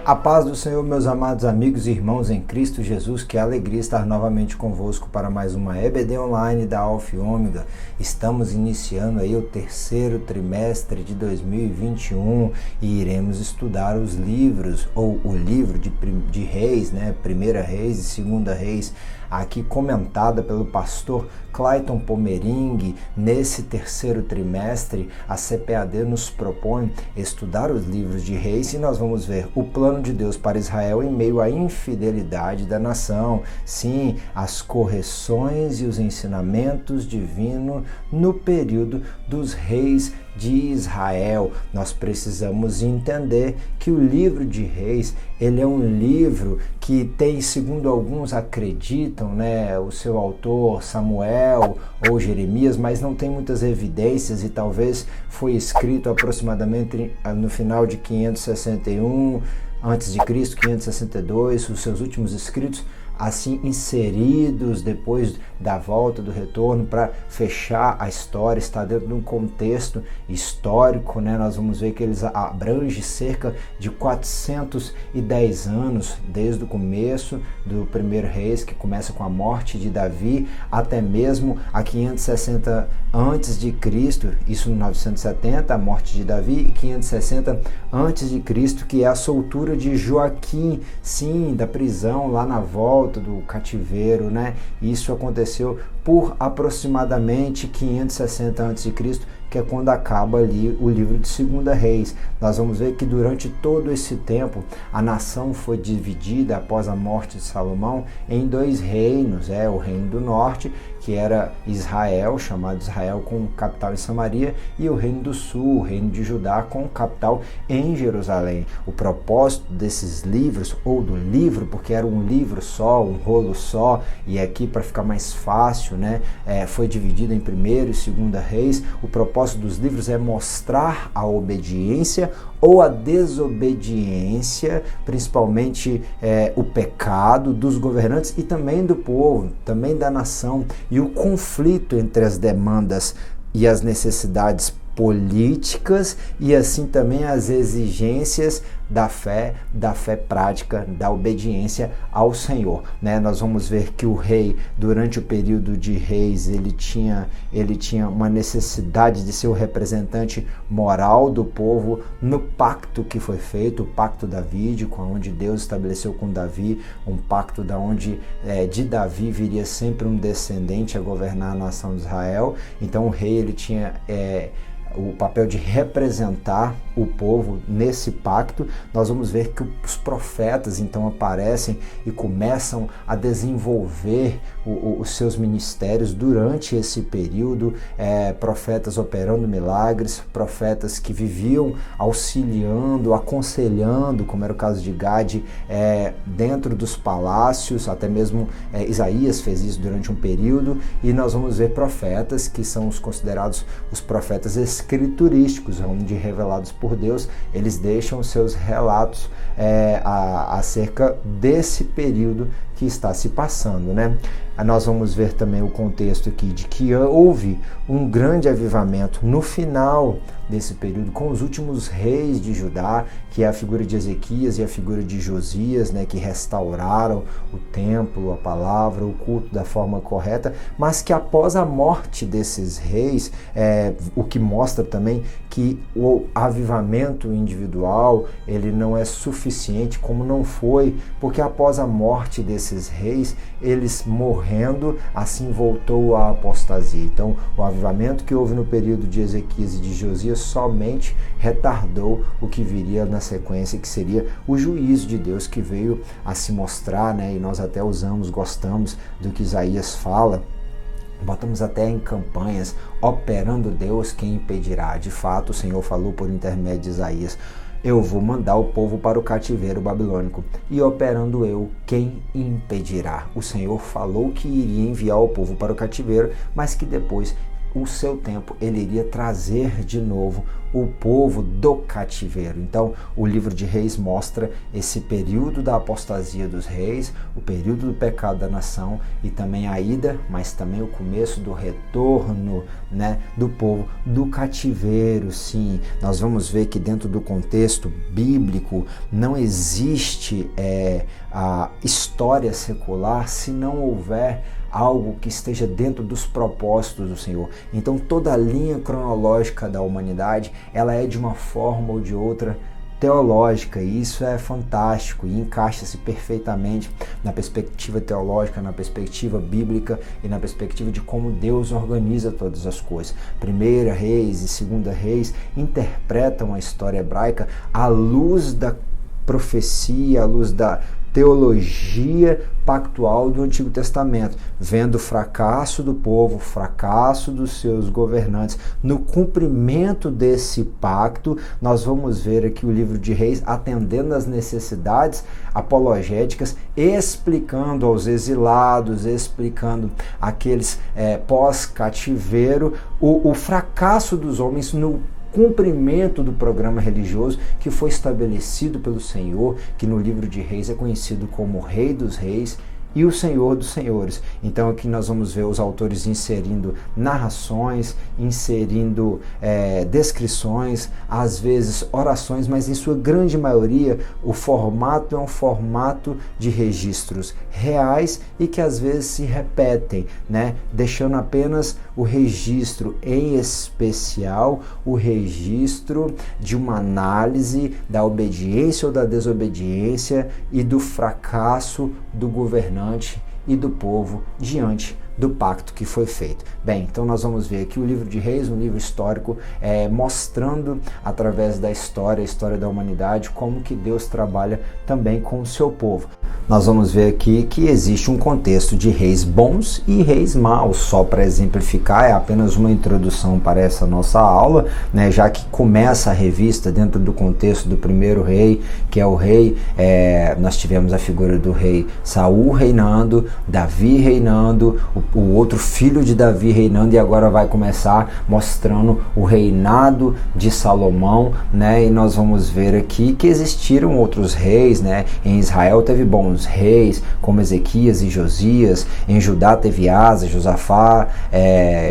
A paz do Senhor, meus amados amigos e irmãos em Cristo Jesus, que alegria estar novamente convosco para mais uma EBD Online da Alfa e Ômega. Estamos iniciando aí o terceiro trimestre de 2021 e iremos estudar os livros, ou o livro de Reis, né? Primeira Reis e Segunda Reis, aqui comentada pelo pastor Clayton Pomering. Nesse terceiro trimestre, a CPAD nos propõe estudar os livros de Reis e nós vamos ver o plano de Deus para Israel em meio à infidelidade da nação. Sim, as correções e os ensinamentos divinos no período dos reis de Israel. Nós precisamos entender que o livro de Reis, ele é um livro que tem, segundo alguns acreditam, né, o seu autor Samuel ou Jeremias, mas não tem muitas evidências e talvez foi escrito aproximadamente no final de 561 a.C., 562, os seus últimos escritos assim inseridos depois da volta do retorno para fechar a história, está dentro de um contexto histórico, né? Nós vamos ver que eles abrangem cerca de 410 anos, desde o começo do primeiro Reis, que começa com a morte de Davi, até mesmo a 560 antes de Cristo, isso em 970, a morte de Davi, e 560 antes de Cristo, que é a soltura de Joaquim, sim, da prisão lá na volta do cativeiro, né? Isso aconteceu por aproximadamente 560 a.C., que é quando acaba ali o livro de Segunda Reis. Nós vamos ver que durante todo esse tempo a nação foi dividida após a morte de Salomão em dois reinos, o reino do norte, que era Israel, chamado Israel, com capital em Samaria, e o reino do sul, o reino de Judá, com capital em Jerusalém. O propósito desses livros, ou do livro, porque era um livro só, um rolo só, e aqui para ficar mais fácil, né, foi dividido em primeiro e segunda Reis. O propósito dos livros é mostrar a obediência ou a desobediência, principalmente o pecado dos governantes e também do povo, também da nação, e o conflito entre as demandas e as necessidades políticas e assim também as exigências da fé prática, da obediência ao Senhor, né? Nós vamos ver que o rei, durante o período de reis, ele tinha uma necessidade de ser o representante moral do povo no pacto que foi feito, o pacto davídico, onde Deus estabeleceu com Davi, um pacto onde de Davi viria sempre um descendente a governar a nação de Israel. Então o rei, ele tinha o papel de representar o povo nesse pacto. Nós vamos ver que os profetas então aparecem e começam a desenvolver os seus ministérios durante esse período, profetas operando milagres, profetas que viviam auxiliando, aconselhando, como era o caso de Gade, dentro dos palácios, até mesmo Isaías fez isso durante um período, e nós vamos ver profetas que são os considerados os profetas escriturísticos, onde revelados por Deus, eles deixam seus relatos acerca desse período que está se passando, né? Nós vamos ver também o contexto aqui de que houve um grande avivamento no final desse período, com os últimos reis de Judá, que é a figura de Ezequias e a figura de Josias, né, que restauraram o templo, a palavra, o culto da forma correta, mas que após a morte desses reis, o que mostra também que o avivamento individual, ele não é suficiente, como não foi, porque após a morte desses reis, eles morrendo, assim voltou a apostasia. Então, o avivamento que houve no período de Ezequias e de Josias somente retardou o que viria na sequência, que seria o juízo de Deus que veio a se mostrar, né? E nós até gostamos do que Isaías fala, botamos até em campanhas: operando Deus, quem impedirá? De fato, o Senhor falou por intermédio de Isaías: eu vou mandar o povo para o cativeiro babilônico, e operando eu, quem impedirá? O Senhor falou que iria enviar o povo para o cativeiro, mas que depois, o seu tempo, ele iria trazer de novo o povo do cativeiro. Então, o livro de Reis mostra esse período da apostasia dos reis, o período do pecado da nação e também a ida, mas também o começo do retorno, né, do povo do cativeiro. Sim, nós vamos ver que dentro do contexto bíblico não existe a história secular se não houver algo que esteja dentro dos propósitos do Senhor. Então toda a linha cronológica da humanidade, ela é de uma forma ou de outra teológica, e isso é fantástico e encaixa-se perfeitamente na perspectiva teológica, na perspectiva bíblica e na perspectiva de como Deus organiza todas as coisas. Primeira Reis e Segunda Reis interpretam a história hebraica à luz da profecia, à luz da teologia pactual do Antigo Testamento, vendo o fracasso do povo, o fracasso dos seus governantes. No cumprimento desse pacto, nós vamos ver aqui o livro de Reis atendendo às necessidades apologéticas, explicando aos exilados, explicando àqueles pós-cativeiro o fracasso dos homens no cumprimento do programa religioso que foi estabelecido pelo Senhor, que no livro de Reis é conhecido como o Rei dos Reis e o Senhor dos Senhores. Então aqui nós vamos ver os autores inserindo narrações, inserindo descrições, às vezes orações, mas em sua grande maioria o formato é um formato de registros reais e que às vezes se repetem, né? Deixando apenas o registro, em especial o registro de uma análise da obediência ou da desobediência e do fracasso do governante e do povo diante do pacto que foi feito. Bem, então nós vamos ver aqui o livro de Reis, um livro histórico, mostrando através da história, a história da humanidade, como que Deus trabalha também com o seu povo. Nós vamos ver aqui que existe um contexto de reis bons e reis maus. Só para exemplificar, é apenas uma introdução para essa nossa aula, né, já que começa a revista dentro do contexto do primeiro rei, que é o rei, nós tivemos a figura do rei Saul reinando, Davi reinando, o outro filho de Davi reinando, e agora vai começar mostrando o reinado de Salomão, né? E nós vamos ver aqui que existiram outros reis, né? Em Israel teve bons reis, como Ezequias e Josias. Em Judá teve Asa, Josafá,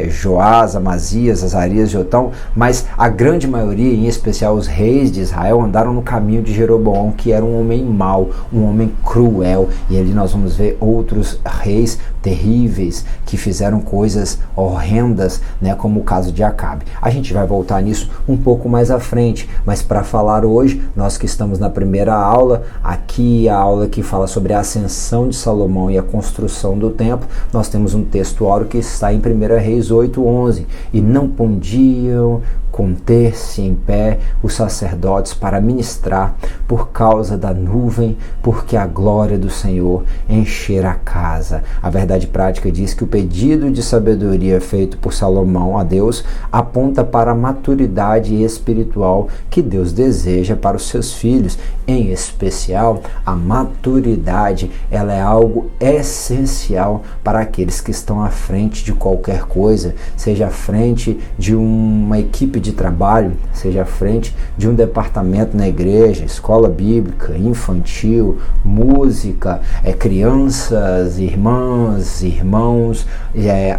Joás, Amazias, Azarias, Jotão. Mas a grande maioria, em especial os reis de Israel, andaram no caminho de Jeroboão, que era um homem mau, um homem cruel. E ali nós vamos ver outros reis terríveis que fizeram coisas horrendas, né, como o caso de Acabe. A gente vai voltar nisso um pouco mais à frente, mas para falar hoje, nós que estamos na primeira aula, aqui a aula que fala sobre a ascensão de Salomão e a construção do templo, nós temos um texto áureo que está em 1 Reis 8:11, e não podiam conter-se em pé os sacerdotes para ministrar por causa da nuvem, porque a glória do Senhor enchera a casa. A verdade prática diz que o pedido de sabedoria feito por Salomão a Deus aponta para a maturidade espiritual que Deus deseja para os seus filhos. Em especial, a maturidade, ela é algo essencial para aqueles que estão à frente de qualquer coisa, seja à frente de uma equipe de trabalho, seja à frente de um departamento na igreja, escola bíblica, infantil, música, crianças, irmãs, irmãos,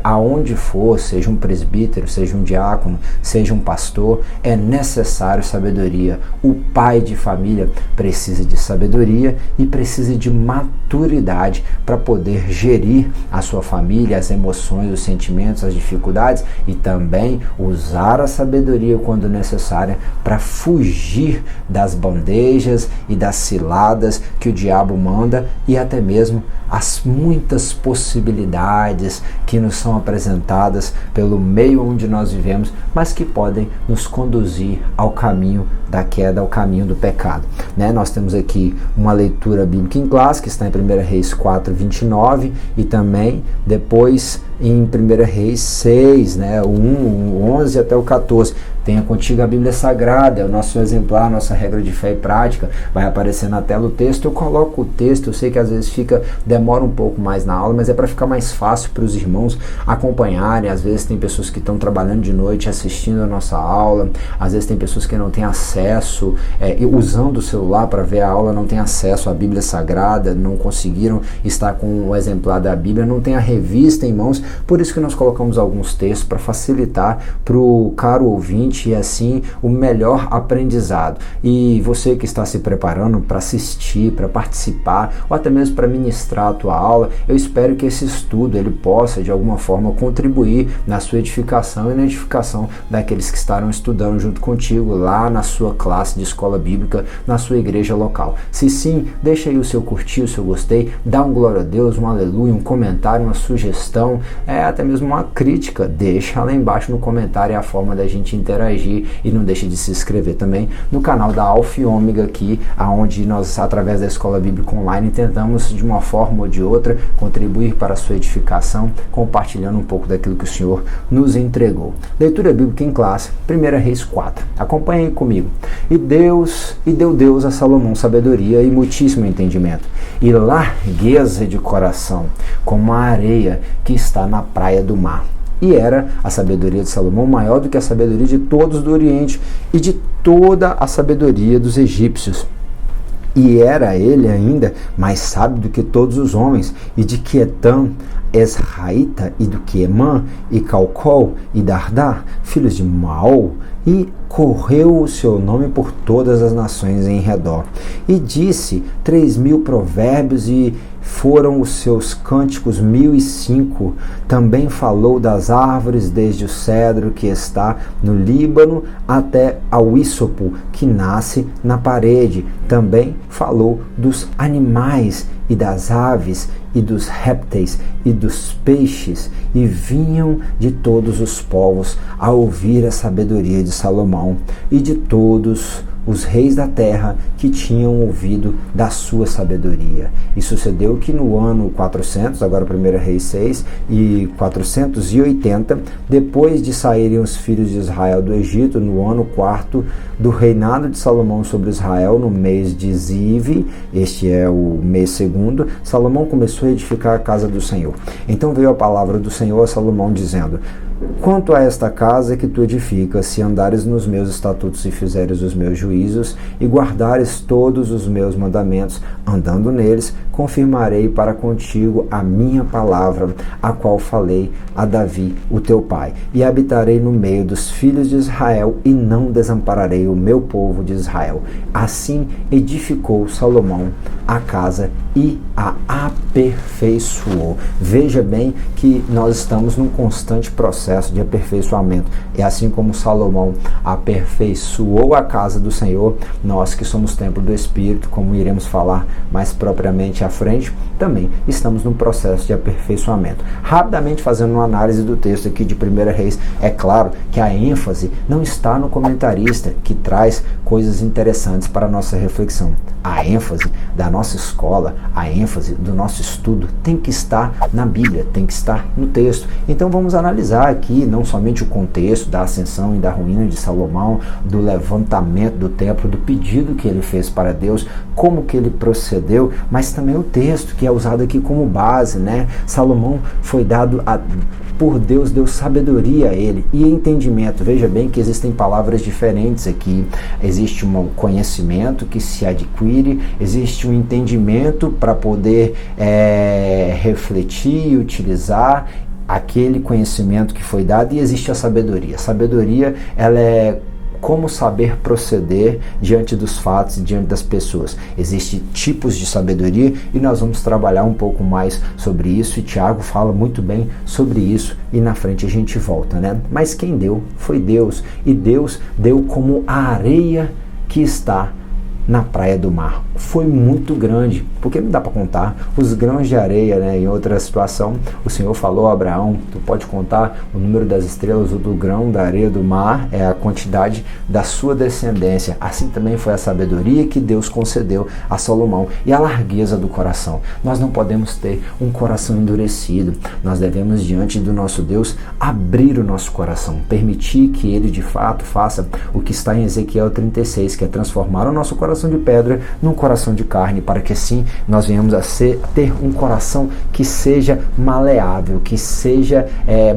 aonde for, seja um presbítero, seja um diácono, seja um pastor, é necessário sabedoria. O pai de família precisa de sabedoria e precisa de maturidade para poder gerir a sua família, as emoções, os sentimentos, as dificuldades, e também usar a sabedoria quando necessária para fugir das bandejas e das ciladas que o diabo manda, e até mesmo as muitas possibilidades que nos são apresentadas pelo meio onde nós vivemos, mas que podem nos conduzir ao caminho da queda, ao caminho do pecado, né? Nós temos aqui uma leitura bíblica em classe, que está em 1 Reis 4:29, e também depois em 1 Reis 6, né? O 1, o 11 até o 14. Tenha contigo a Bíblia Sagrada, é o nosso exemplar, nossa regra de fé e prática. Vai aparecer na tela o texto, eu coloco o texto, eu sei que às vezes demora um pouco mais na aula, mas é para ficar mais fácil para os irmãos acompanharem. Às vezes tem pessoas que estão trabalhando de noite assistindo a nossa aula, às vezes tem pessoas que não têm acesso, usando o celular para ver a aula, não tem acesso à Bíblia Sagrada, não conseguiram estar com o exemplar da Bíblia, não tem a revista em mãos, por isso que nós colocamos alguns textos para facilitar para o caro ouvinte e assim o melhor aprendizado. E você que está se preparando para assistir, para participar ou até mesmo para ministrar a tua aula, eu espero que esse estudo ele possa de alguma forma contribuir na sua edificação e na edificação daqueles que estarão estudando junto contigo lá na sua classe de escola bíblica, na sua igreja local. Se sim, deixa aí o seu curtir, o seu gostei, dá um glória a Deus, um aleluia, um comentário, uma sugestão, até mesmo uma crítica, deixa lá embaixo no comentário, é a forma da gente interagir. E não deixe de se inscrever também no canal da Alfa e Ômega aqui, onde nós, através da Escola Bíblica Online, tentamos de uma forma ou de outra contribuir para a sua edificação, compartilhando um pouco daquilo que o Senhor nos entregou. Leitura bíblica em classe, 1 Reis 4. Acompanhe comigo. E deu Deus a Salomão sabedoria e muitíssimo entendimento, e largueza de coração, como a areia que está na praia do mar. E era a sabedoria de Salomão maior do que a sabedoria de todos do Oriente e de toda a sabedoria dos egípcios. E era ele ainda mais sábio do que todos os homens, e de Quetam, Esraíta, e do que Emã, e Calcol, e Dardá, filhos de Maol, e correu o seu nome por todas as nações em redor. E disse 3.000 provérbios, e foram os seus cânticos 1.005. Também falou das árvores, desde o cedro que está no Líbano até ao ísopo que nasce na parede. Também falou dos animais e das aves e dos répteis e dos peixes, e vinham de todos os povos a ouvir a sabedoria de Salomão e de todos os reis da terra que tinham ouvido da sua sabedoria. E sucedeu que no ano 400, agora 1 Reis 6, e 480, depois de saírem os filhos de Israel do Egito, no ano 4 do reinado de Salomão sobre Israel, no mês de Zive, este é o mês segundo, Salomão começou a edificar a casa do Senhor. Então veio a palavra do Senhor a Salomão dizendo: quanto a esta casa que tu edificas, se andares nos meus estatutos e fizeres os meus juízos, e guardares todos os meus mandamentos, andando neles, confirmarei para contigo a minha palavra, a qual falei a Davi, o teu pai. E habitarei no meio dos filhos de Israel, e não desampararei o meu povo de Israel. Assim edificou Salomão a casa e a aperfeiçoou. Veja bem que nós estamos num constante processo de aperfeiçoamento. E assim como Salomão aperfeiçoou a casa do Senhor, nós que somos templo do Espírito, como iremos falar mais propriamente à frente, também estamos num processo de aperfeiçoamento. Rapidamente fazendo uma análise do texto aqui de 1 Reis, é claro que a ênfase não está no comentarista, que traz coisas interessantes para a nossa reflexão. A ênfase da nossa escola, a ênfase do nosso estudo tem que estar na Bíblia, tem que estar no texto. Então vamos analisar aqui não somente o contexto da ascensão e da ruína de Salomão, do levantamento do templo, do pedido que ele fez para Deus, como que ele procedeu, mas também o texto que é usado aqui como base, né? Salomão foi dado por Deus, deu sabedoria a ele e entendimento. Veja bem que existem palavras diferentes aqui. Existe um conhecimento que se adquire, existe um entendimento para poder refletir e utilizar aquele conhecimento que foi dado, e existe a sabedoria. A sabedoria, ela é como saber proceder diante dos fatos e diante das pessoas. Existem tipos de sabedoria e nós vamos trabalhar um pouco mais sobre isso, e Tiago fala muito bem sobre isso, e na frente a gente volta, né? Mas quem deu foi Deus, e Deus deu como a areia que está na praia do mar. Foi muito grande, porque não dá para contar os grãos de areia, né? Em outra situação, o Senhor falou a Abraão, tu pode contar o número das estrelas ou do grão da areia do mar, é a quantidade da sua descendência. Assim também foi a sabedoria que Deus concedeu a Salomão e a largueza do coração. Nós não podemos ter um coração endurecido, nós devemos diante do nosso Deus abrir o nosso coração, permitir que Ele de fato faça o que está em Ezequiel 36, que é transformar o nosso coração de pedra num coração de carne, para que assim nós venhamos a ter um coração que seja maleável, que seja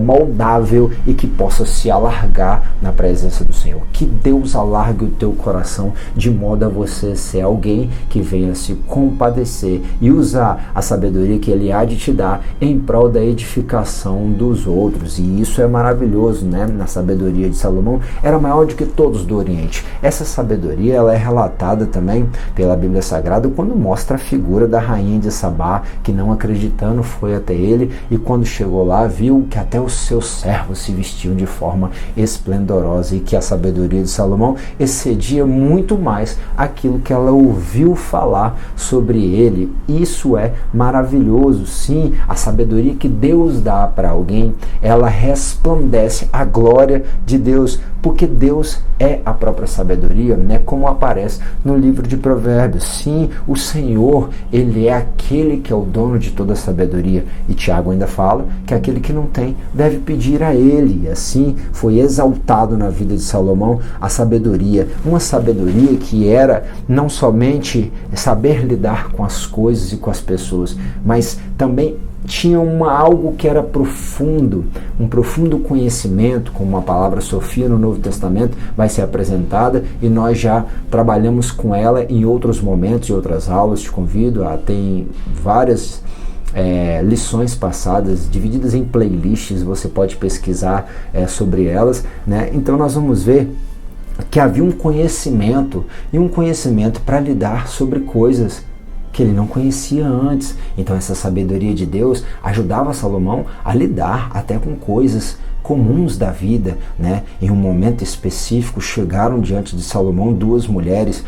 moldável e que possa se alargar na presença do Senhor. Que Deus alargue o teu coração de modo a você ser alguém que venha se compadecer e usar a sabedoria que Ele há de te dar em prol da edificação dos outros. E isso é maravilhoso, né? Na sabedoria de Salomão era maior do que todos do Oriente. Essa sabedoria ela é relatada também pela Bíblia Sagrada quando mostra a figura da rainha de Sabá, que não acreditando foi até ele e quando chegou lá viu que até os seus servos se vestiam de forma esplendorosa e que a sabedoria de Salomão excedia muito mais aquilo que ela ouviu falar sobre ele. Isso é maravilhoso. Sim, a sabedoria que Deus dá para alguém, ela resplandece a glória de Deus, porque Deus é a própria sabedoria, né? Como aparece no livro de Provérbios. Sim, o Senhor, Ele é aquele que é o dono de toda a sabedoria. E Tiago ainda fala que aquele que não tem deve pedir a Ele. E assim foi exaltado na vida de Salomão a sabedoria. Uma sabedoria que era não somente saber lidar com as coisas e com as pessoas, mas também tinha algo que era profundo, um profundo conhecimento, como a palavra Sofia no Novo Testamento vai ser apresentada e nós já trabalhamos com ela em outros momentos e outras aulas. Te convido a ter várias lições passadas divididas em playlists, você pode pesquisar sobre elas, né? Então nós vamos ver que havia um conhecimento e um conhecimento para lidar sobre coisas que ele não conhecia antes. Então essa sabedoria de Deus ajudava Salomão a lidar até com coisas comuns da vida, né? Em um momento específico chegaram diante de Salomão duas mulheres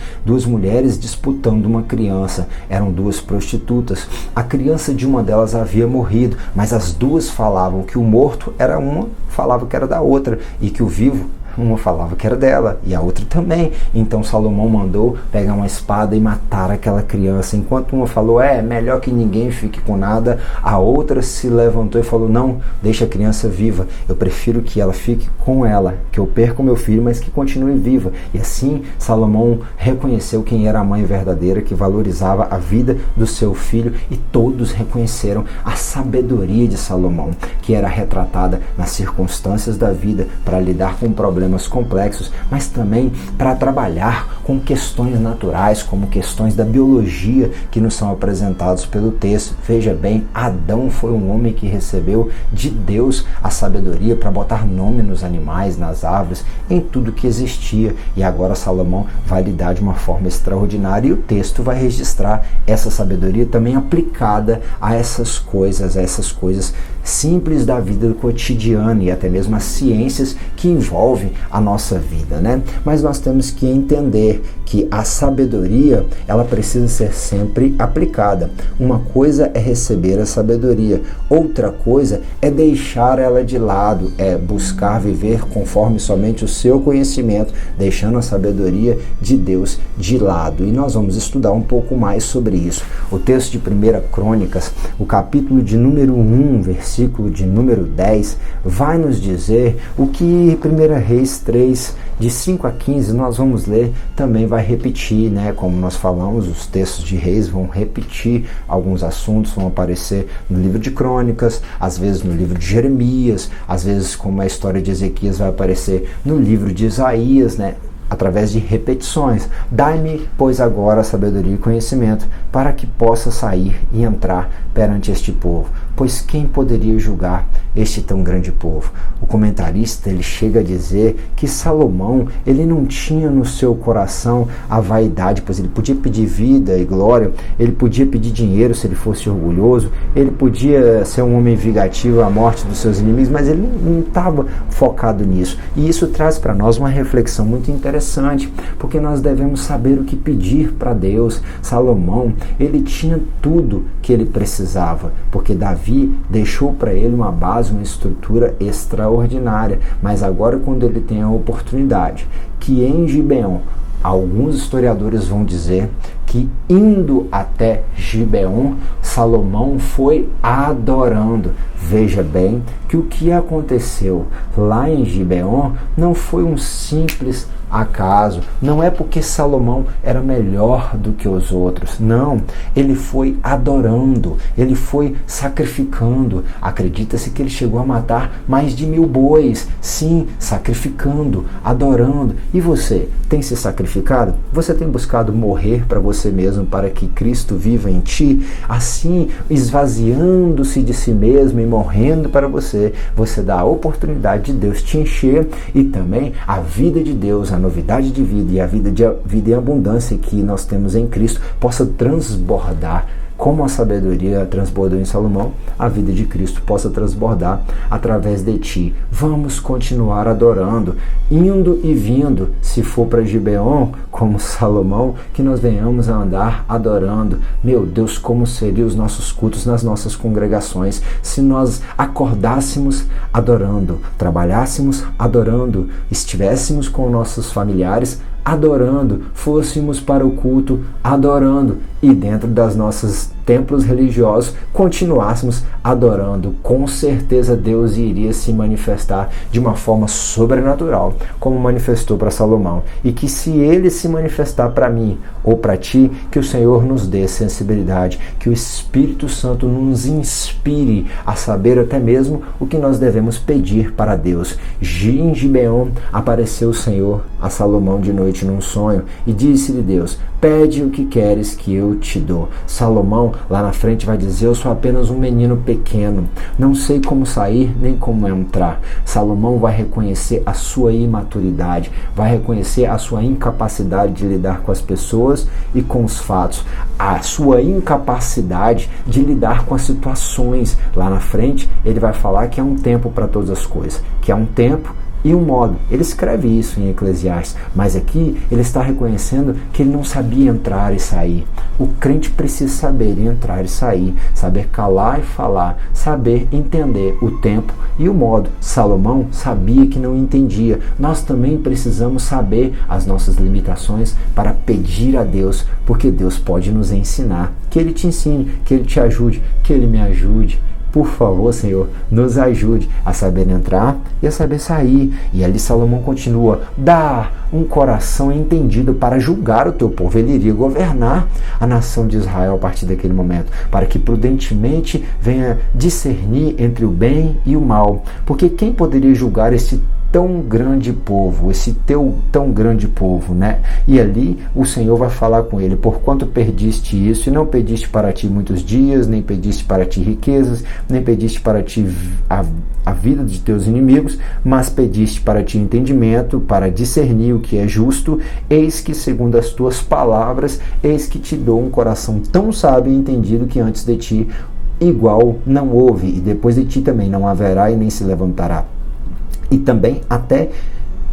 disputando uma criança. Eram duas prostitutas. A criança de uma delas havia morrido, mas as duas falavam que o morto era uma, falava que era da outra, e que o vivo, uma falava que era dela e a outra também. Então Salomão mandou pegar uma espada e matar aquela criança. Enquanto uma falou, melhor que ninguém fique com nada, a outra se levantou e falou, não, deixa a criança viva, eu prefiro que ela fique com ela, que eu perca o meu filho, mas que continue viva. E assim Salomão reconheceu quem era a mãe verdadeira, que valorizava a vida do seu filho, e todos reconheceram a sabedoria de Salomão, que era retratada nas circunstâncias da vida para lidar com problemas complexos, mas também para trabalhar com questões naturais, como questões da biologia que nos são apresentados pelo texto. Veja bem, Adão foi um homem que recebeu de Deus a sabedoria para botar nome nos animais, nas árvores, em tudo que existia, e agora Salomão vai lidar de uma forma extraordinária, e o texto vai registrar essa sabedoria também aplicada a essas coisas simples da vida cotidiana e até mesmo as ciências que envolvem a nossa vida, né? Mas nós temos que entender que a sabedoria, ela precisa ser sempre aplicada. Uma coisa é receber a sabedoria, outra coisa é deixar ela de lado, é buscar viver conforme somente o seu conhecimento, deixando a sabedoria de Deus de lado. E nós vamos estudar um pouco mais sobre isso. O texto de 1 Crônicas, o capítulo de número 1, versículo de número 10, vai nos dizer o que 1 Reis 3, de 5 a 15, nós vamos ler, também vai repetir, né? Como nós falamos, os textos de Reis vão repetir alguns assuntos, vão aparecer no livro de Crônicas, às vezes no livro de Jeremias, às vezes, como a história de Ezequias, vai aparecer no livro de Isaías, né? Através de repetições. Dai-me, pois, agora sabedoria e conhecimento, para que possa sair e entrar perante este povo. Pois quem poderia julgar este tão grande povo? O comentarista ele chega a dizer que Salomão ele não tinha no seu coração a vaidade, pois ele podia pedir vida e glória, ele podia pedir dinheiro se ele fosse orgulhoso, ele podia ser um homem vingativo à morte dos seus inimigos, mas ele não estava focado nisso. E isso traz para nós uma reflexão muito interessante, porque nós devemos saber o que pedir para Deus. Salomão, ele tinha tudo que ele precisava, porque Davi deixou para ele uma base, uma estrutura extraordinária. Mas agora, quando ele tem a oportunidade, que em Gibeon, alguns historiadores vão dizer que indo até Gibeon, Salomão foi adorando. Veja bem que o que aconteceu lá em Gibeon não foi um simples acaso, não é porque Salomão era melhor do que os outros, não, ele foi adorando, ele foi sacrificando. Acredita-se que ele chegou a matar mais de 1000 bois, sim, sacrificando, adorando. E você tem se sacrificado? Você tem buscado morrer para você mesmo, para que Cristo viva em ti? Assim, esvaziando-se de si mesmo e morrendo para você, você dá a oportunidade de Deus te encher, e também a vida de Deus, a novidade de vida e a vida em abundância que nós temos em Cristo possa transbordar. Como a sabedoria transbordou em Salomão, a vida de Cristo possa transbordar através de ti. Vamos continuar adorando, indo e vindo. Se for para Gibeon, como Salomão, que nós venhamos a andar adorando. Meu Deus, como seriam os nossos cultos nas nossas congregações se nós acordássemos adorando, trabalhássemos adorando, estivéssemos com nossos familiares adorando, fôssemos para o culto adorando, e dentro das nossas templos religiosos continuássemos adorando. Com certeza Deus iria se manifestar de uma forma sobrenatural, como manifestou para Salomão. E que se ele se manifestar para mim ou para ti, que o Senhor nos dê sensibilidade, que o Espírito Santo nos inspire a saber até mesmo o que nós devemos pedir para Deus. Em Gibeon apareceu o Senhor a Salomão de noite num sonho e disse-lhe Deus: pede o que queres que eu te dou. Salomão lá na frente vai dizer: eu sou apenas um menino pequeno, não sei como sair nem como entrar. Salomão vai reconhecer a sua imaturidade, vai reconhecer a sua incapacidade de lidar com as pessoas e com os fatos, a sua incapacidade de lidar com as situações. Lá na frente ele vai falar que há um tempo para todas as coisas, que há um tempo e um modo. Ele escreve isso em Eclesiastes, mas aqui ele está reconhecendo que ele não sabia entrar e sair. O crente precisa saber entrar e sair, saber calar e falar, saber entender o tempo e o modo. Salomão sabia que não entendia. Nós também precisamos saber as nossas limitações para pedir a Deus, porque Deus pode nos ensinar. Que Ele te ensine, que Ele te ajude, que Ele me ajude. Por favor, Senhor, nos ajude a saber entrar e a saber sair. E ali Salomão continua: dá um coração entendido para julgar o teu povo. Ele iria governar a nação de Israel a partir daquele momento, para que prudentemente venha discernir entre o bem e o mal. Porque quem poderia julgar esse tão grande povo, esse teu tão grande povo, né? E ali o Senhor vai falar com ele: porquanto perdiste isso, e não pediste para ti muitos dias, nem pediste para ti riquezas, nem pediste para ti a vida de teus inimigos, mas pediste para ti entendimento, para discernir o que é justo. Eis que, segundo as tuas palavras, eis que te dou um coração tão sábio e entendido, que antes de ti igual não houve, e depois de ti também não haverá e nem se levantará. E também até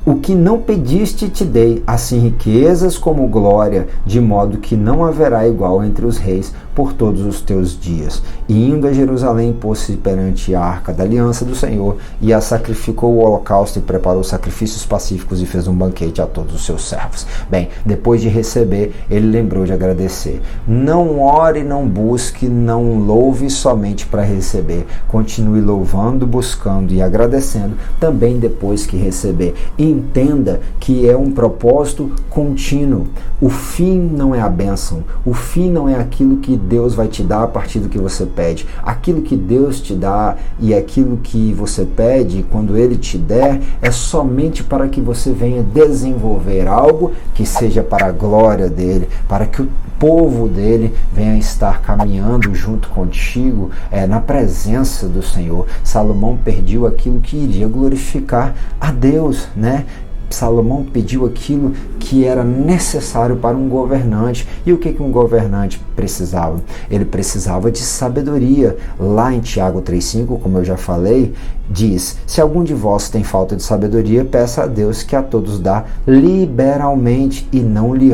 o que não pediste te dei, assim riquezas como glória, de modo que não haverá igual entre os reis por todos os teus dias. E indo a Jerusalém, pôs-se perante a arca da aliança do Senhor, e a sacrificou o holocausto, e preparou sacrifícios pacíficos, e fez um banquete a todos os seus servos. Bem, depois de receber, ele lembrou de agradecer. Não ore, não busque, não louve somente para receber. Continue louvando, buscando e agradecendo também depois que receber. entenda que é um propósito contínuo. O fim não é a bênção, o fim não é aquilo que Deus vai te dar a partir do que você pede. Aquilo que Deus te dá e aquilo que você pede, quando Ele te der, é somente para que você venha desenvolver algo que seja para a glória dEle, para que o povo dEle venha estar caminhando junto contigo na presença do Senhor. Salomão pediu aquilo que iria glorificar a Deus, né? Salomão pediu aquilo que era necessário para um governante. E o que um governante precisava? Ele precisava de sabedoria. Lá em Tiago 3,5, como eu já falei, diz: se algum de vós tem falta de sabedoria, peça a Deus, que a todos dá liberalmente, e não lhe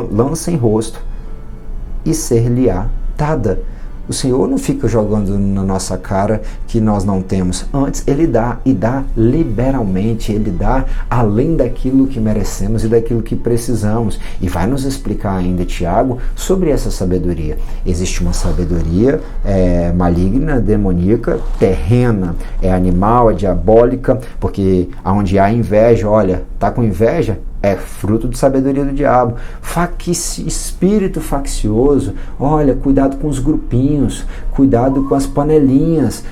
lança em rosto, e ser-lhe-á dada. O Senhor não fica jogando na nossa cara que nós não temos. Antes, Ele dá, e dá liberalmente. Ele dá além daquilo que merecemos e daquilo que precisamos. E vai nos explicar ainda, Tiago, sobre essa sabedoria. Existe uma sabedoria maligna, demoníaca, terrena, é animal, é diabólica, porque onde há inveja, olha, tá com inveja? É fruto de sabedoria do diabo. Espírito faccioso, olha, cuidado com os grupinhos, cuidado com as panelinhas.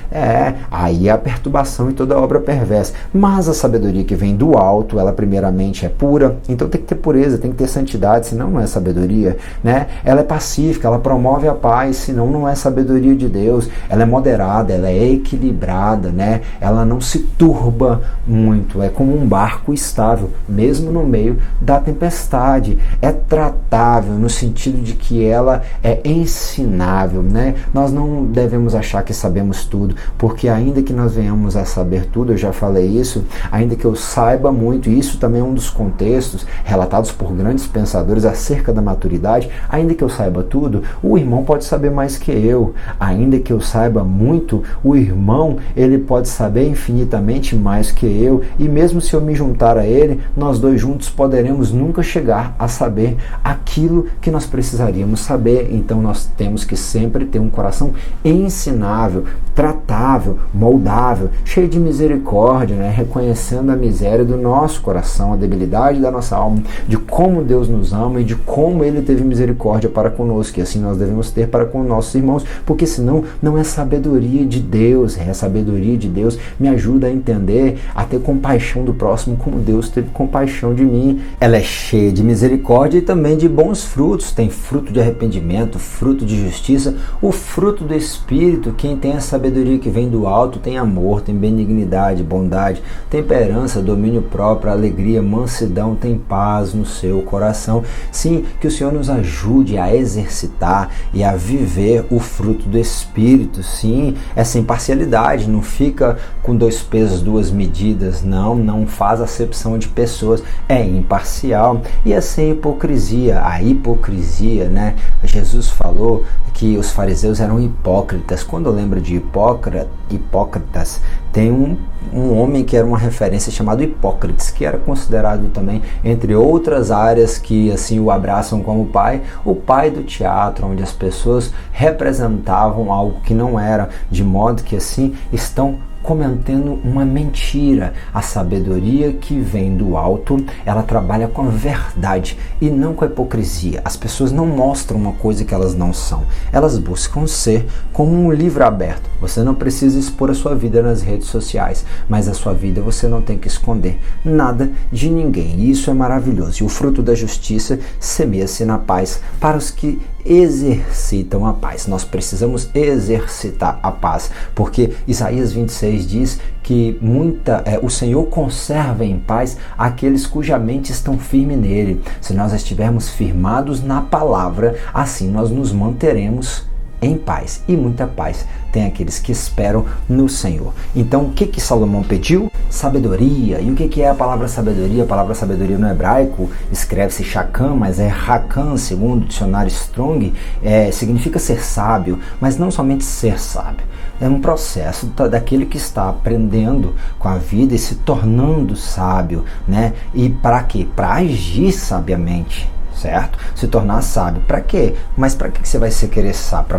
Aí é a perturbação e toda obra perversa. Mas a sabedoria que vem do alto, ela primeiramente é pura, então tem que ter pureza, tem que ter santidade, senão não é sabedoria, né? Ela é pacífica, ela promove a paz, senão não é sabedoria de Deus. Ela é moderada, ela é equilibrada, né? Ela não se turba muito, é como um barco estável, mesmo no meio da tempestade. É tratável no sentido de que ela é ensinável, né? Nós não devemos achar que sabemos tudo, porque ainda que nós venhamos a saber tudo, eu já falei isso, ainda que eu saiba muito, e isso também é um dos contextos relatados por grandes pensadores acerca da maturidade, ainda que eu saiba tudo, o irmão pode saber mais que eu. Ainda que eu saiba muito, o irmão, ele pode saber infinitamente mais que eu, e mesmo se eu me juntar a ele, nós dois juntos poderemos nunca chegar a saber aquilo que nós precisaríamos saber. Então nós temos que sempre ter um coração ensinável, tratável, moldável, cheio de misericórdia, né? Reconhecendo a miséria do nosso coração, a debilidade da nossa alma, de como Deus nos ama e de como Ele teve misericórdia para conosco, e assim nós devemos ter para com nossos irmãos, porque senão não é sabedoria de Deus. A sabedoria de Deus me ajuda a entender, a ter compaixão do próximo como Deus teve compaixão de mim. Ela é cheia de misericórdia e também de bons frutos. Tem fruto de arrependimento, fruto de justiça, o fruto do Espírito. Quem tem a sabedoria que vem do alto tem amor, tem benignidade, bondade, temperança, domínio próprio, alegria, mansidão, tem paz no seu coração. Sim, que o Senhor nos ajude a exercitar e a viver o fruto do Espírito. Sim, essa imparcialidade, não fica com 2 pesos, 2 medidas, não faz acepção de pessoas, é imparcial. E é sem hipocrisia. A hipocrisia, né? Jesus falou que os fariseus eram hipócritas. Quando eu lembro de hipócritas, tem um homem que era uma referência chamado Hipócrates, que era considerado também, entre outras áreas que assim o abraçam como pai, o pai do teatro, onde as pessoas representavam algo que não era, de modo que assim estão cometendo uma mentira. A sabedoria que vem do alto, ela trabalha com a verdade e não com a hipocrisia. As pessoas não mostram uma coisa que elas não são. Elas buscam ser como um livro aberto. Você não precisa expor a sua vida nas redes sociais, mas a sua vida você não tem que esconder nada de ninguém. E isso é maravilhoso. E o fruto da justiça semeia-se na paz para os que exercitam a paz. Nós precisamos exercitar a paz, porque Isaías 26 diz que o Senhor conserva em paz aqueles cuja mente estão firme nele. Se nós estivermos firmados na palavra, assim nós nos manteremos em paz, e muita paz tem aqueles que esperam no Senhor. Então, o que Salomão pediu? Sabedoria. E o que é a palavra sabedoria? A palavra sabedoria no hebraico escreve-se Shakam, mas é Hakam, segundo o dicionário Strong, significa ser sábio, mas não somente ser sábio. É um processo daquele que está aprendendo com a vida e se tornando sábio, né? E para quê? Para agir sabiamente. certo? Se tornar sábio. Para quê? Mas para que você vai se querer sábio? Para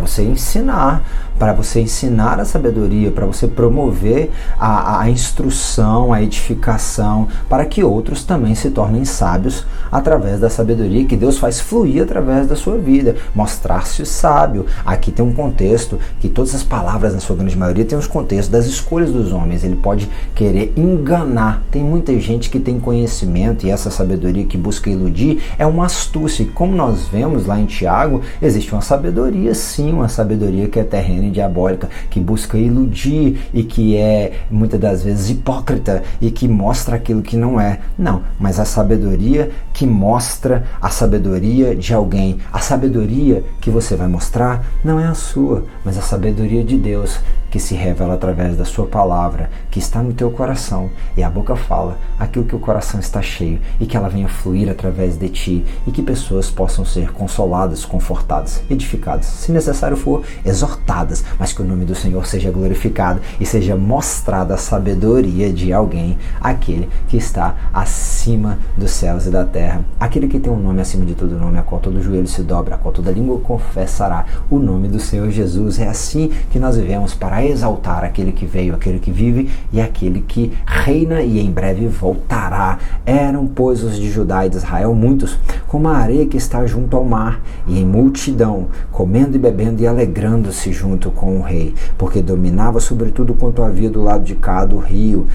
você ensinar a sabedoria, para você promover a instrução, a edificação, para que outros também se tornem sábios através da sabedoria que Deus faz fluir através da sua vida. Mostrar-se sábio. Aqui tem um contexto que todas as palavras, na sua grande maioria, tem os contextos das escolhas dos homens. Ele pode querer enganar. Tem muita gente que tem conhecimento e essa sabedoria que busca iludir é uma astúcia. E como nós vemos lá em Tiago, existe uma sabedoria, sim, uma sabedoria que é terrena e diabólica, que busca iludir e que é muitas das vezes hipócrita e que mostra aquilo que não é. Não, mas a sabedoria que mostra a sabedoria de alguém, a sabedoria que você vai mostrar não é a sua, mas a sabedoria de Deus, que se revela através da sua palavra, que está no teu coração, e a boca fala aquilo que o coração está cheio, e que ela venha fluir através de ti, e que pessoas possam ser consoladas, confortadas, edificadas, se necessário for, exortadas, mas que o nome do Senhor seja glorificado e seja mostrada a sabedoria de alguém, aquele que está acima dos céus e da terra, aquele que tem um nome acima de todo nome, a qual todo joelho se dobra, a qual toda língua confessará o nome do Senhor Jesus. É assim que nós vivemos para exaltar aquele que veio, aquele que vive e aquele que reina e em breve voltará. Eram, pois, os de Judá e de Israel muitos, como a areia que está junto ao mar, e em multidão, comendo e bebendo e alegrando-se junto com o rei, porque dominava sobre tudo quanto havia do lado de cá do rio,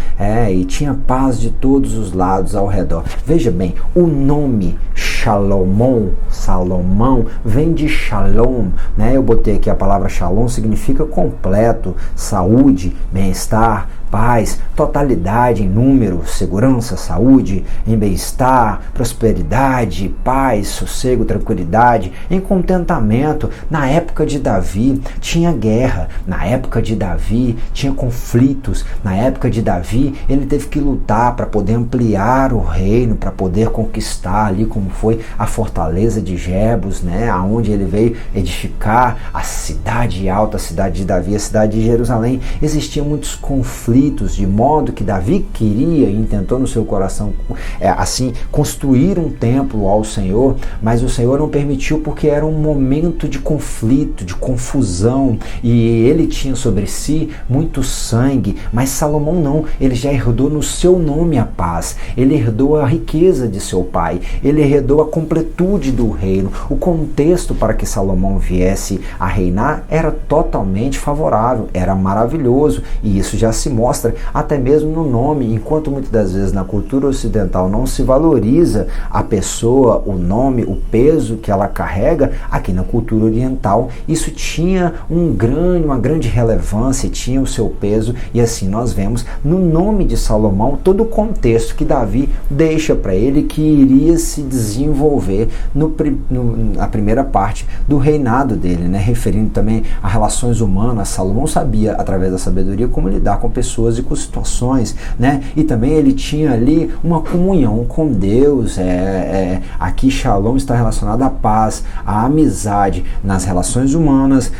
e tinha paz de todos os lados ao redor. Veja bem, o nome Salomão, vem de Shalom, né? Eu botei aqui a palavra Shalom, significa completo, saúde, bem-estar, paz, totalidade em número, segurança, saúde, em bem-estar, prosperidade, paz, sossego, tranquilidade, em contentamento. Na época de Davi tinha guerra, na época de Davi tinha conflitos, na época de Davi ele teve que lutar para poder ampliar o reino, para poder conquistar ali como foi a fortaleza de Jebus, né, aonde ele veio edificar a cidade alta, a cidade de Davi, a cidade de Jerusalém. Existiam muitos conflitos, de modo que Davi queria e intentou no seu coração assim construir um templo ao Senhor, mas o Senhor não permitiu porque era um momento de conflito, de confusão, e ele tinha sobre si muito sangue. Mas Salomão não, ele já herdou no seu nome a paz, ele herdou a riqueza de seu pai, ele herdou a completude do reino. O contexto para que Salomão viesse a reinar era totalmente favorável, era maravilhoso, e isso já se mostra até mesmo no nome. Enquanto muitas das vezes na cultura ocidental não se valoriza a pessoa, o nome, o peso que ela carrega, aqui na cultura oriental isso tinha uma grande relevância, tinha o seu peso, e assim nós vemos no nome de Salomão todo o contexto que Davi deixa para ele, que iria se desenvolver na primeira parte do reinado dele, né? Referindo também a relações humanas. Salomão sabia, através da sabedoria, como lidar com pessoas e com situações, né? E também ele tinha ali uma comunhão com Deus. Aqui Shalom está relacionado à paz, à amizade nas relações humanas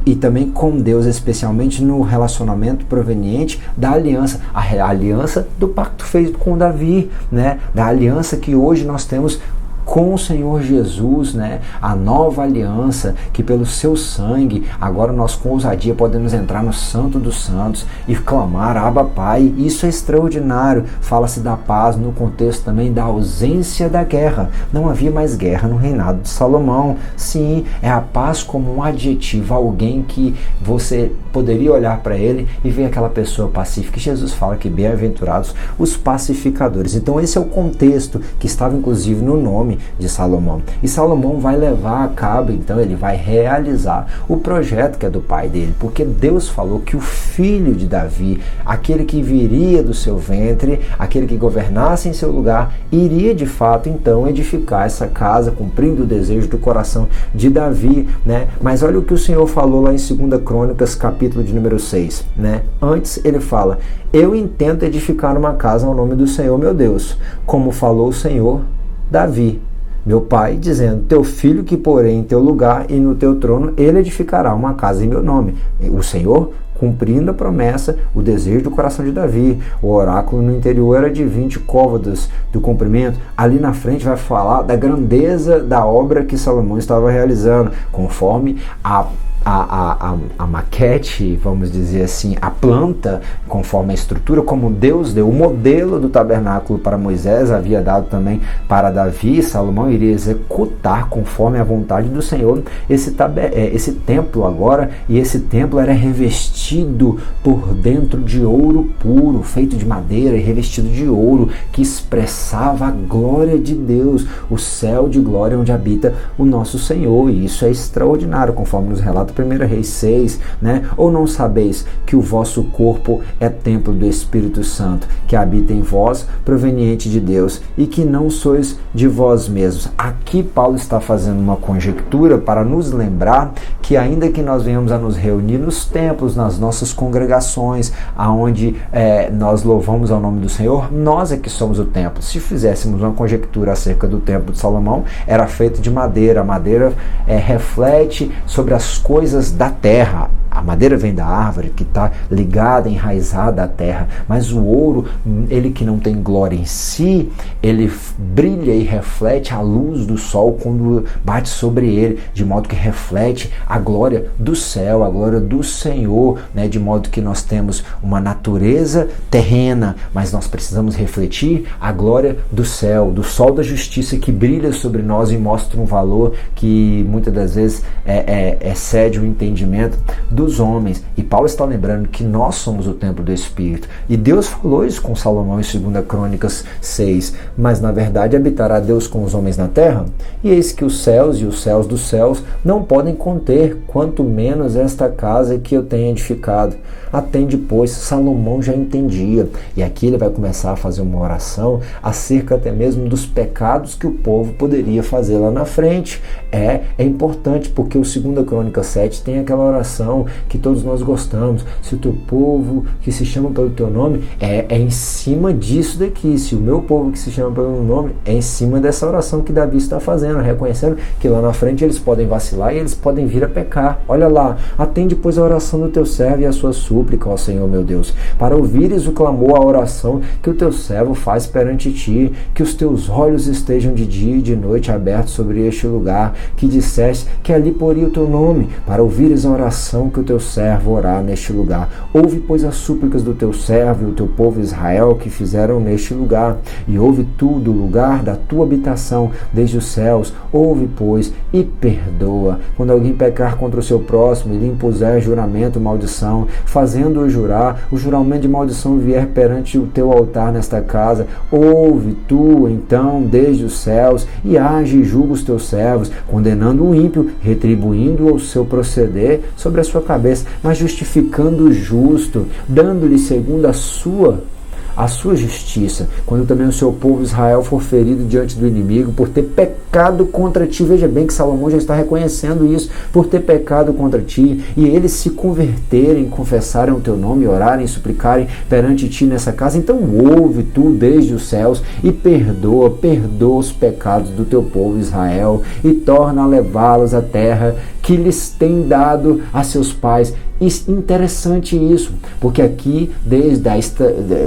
e também com Deus, especialmente no relacionamento proveniente da aliança, a aliança do pacto feito com Davi, né? Da aliança que hoje nós temos com o Senhor Jesus, né? A nova aliança, que pelo seu sangue, agora nós com ousadia podemos entrar no Santo dos Santos e clamar, Abba Pai. Isso é extraordinário. Fala-se da paz no contexto também da ausência da guerra. Não havia mais guerra no reinado de Salomão. Sim, é a paz como um adjetivo, alguém que você poderia olhar para ele e ver aquela pessoa pacífica. E Jesus fala que bem-aventurados os pacificadores. Então esse é o contexto que estava inclusive no nome de Salomão. E Salomão vai levar a cabo, então ele vai realizar o projeto que é do pai dele, porque Deus falou que o filho de Davi, aquele que viria do seu ventre, aquele que governasse em seu lugar, iria de fato então edificar essa casa, cumprindo o desejo do coração de Davi, né? Mas olha o que o Senhor falou lá em 2 Crônicas, capítulo de número 6, né? Antes ele fala: eu intento edificar uma casa ao nome do Senhor meu Deus, como falou o Senhor Davi, meu pai, dizendo: teu filho que porém em teu lugar e no teu trono, ele edificará uma casa em meu nome. O Senhor, cumprindo a promessa, o desejo do coração de Davi. O oráculo no interior era de 20 côvados do comprimento. Ali na frente vai falar da grandeza da obra que Salomão estava realizando, conforme a maquete, vamos dizer assim, a planta, conforme a estrutura, como Deus deu o modelo do tabernáculo para Moisés, havia dado também para Davi. Salomão iria executar conforme a vontade do Senhor esse templo agora, e esse templo era revestido por dentro de ouro puro, feito de madeira e revestido de ouro, que expressava a glória de Deus, o céu de glória onde habita o nosso Senhor. E isso é extraordinário, conforme nos relata 1 Reis 6, né? Ou não sabeis que o vosso corpo é templo do Espírito Santo, que habita em vós, proveniente de Deus, e que não sois de vós mesmos. Aqui Paulo está fazendo uma conjectura para nos lembrar que, ainda que nós venhamos a nos reunir nos templos, nas nossas congregações, aonde nós louvamos ao nome do Senhor, nós é que somos o templo. Se fizéssemos uma conjectura acerca do templo de Salomão, era feito de madeira. A madeira reflete sobre as coisas da terra. A madeira vem da árvore, que está ligada, enraizada à terra, mas o ouro, ele que não tem glória em si, ele brilha e reflete a luz do sol quando bate sobre ele, de modo que reflete a glória do céu, a glória do Senhor, né? De modo que nós temos uma natureza terrena, mas nós precisamos refletir a glória do céu, do sol da justiça que brilha sobre nós e mostra um valor que muitas das vezes excede o entendimento dos homens. E Paulo está lembrando que nós somos o templo do Espírito. E Deus falou isso com Salomão em 2 Crônicas 6. Mas na verdade habitará Deus com os homens na terra? E eis que os céus e os céus dos céus não podem conter, quanto menos esta casa que eu tenho edificado. Atende, pois. Salomão já entendia. E aqui ele vai começar a fazer uma oração acerca até mesmo dos pecados que o povo poderia fazer lá na frente. É importante, porque o 2 Crônicas 7 tem aquela oração que todos nós gostamos. Se o teu povo que se chama pelo teu nome, é em cima disso daqui. Se o meu povo que se chama pelo meu nome, é em cima dessa oração que Davi está fazendo, reconhecendo que lá na frente eles podem vacilar e eles podem vir a pecar. Olha lá, atende, pois, a oração do teu servo e a sua súplica, ó Senhor meu Deus, para ouvires o clamor, a oração que o teu servo faz perante ti, que os teus olhos estejam de dia e de noite abertos sobre este lugar, que disseste que ali poria o teu nome, para ouvires a oração que o teu servo orar neste lugar. Ouve, pois, as súplicas do teu servo e o teu povo Israel que fizeram neste lugar, e ouve tu do lugar da tua habitação desde os céus. Ouve, pois, e perdoa. Quando alguém pecar contra o seu próximo e lhe impuser juramento, maldição, fazendo-o jurar, o juramento de maldição vier perante o teu altar nesta casa, ouve tu, então, desde os céus, e age e julga os teus servos, condenando o ímpio, retribuindo o seu proceder sobre a sua cabeça, mas justificando o justo, dando-lhe segundo a sua justiça, quando também o seu povo Israel for ferido diante do inimigo por ter pecado contra ti. Veja bem que Salomão já está reconhecendo isso, por ter pecado contra ti, e eles se converterem, confessarem o teu nome, orarem, suplicarem perante ti nessa casa, então ouve tu desde os céus e perdoa os pecados do teu povo Israel, e torna a levá-los à terra que lhes tem dado a seus pais. Interessante isso, porque aqui, desde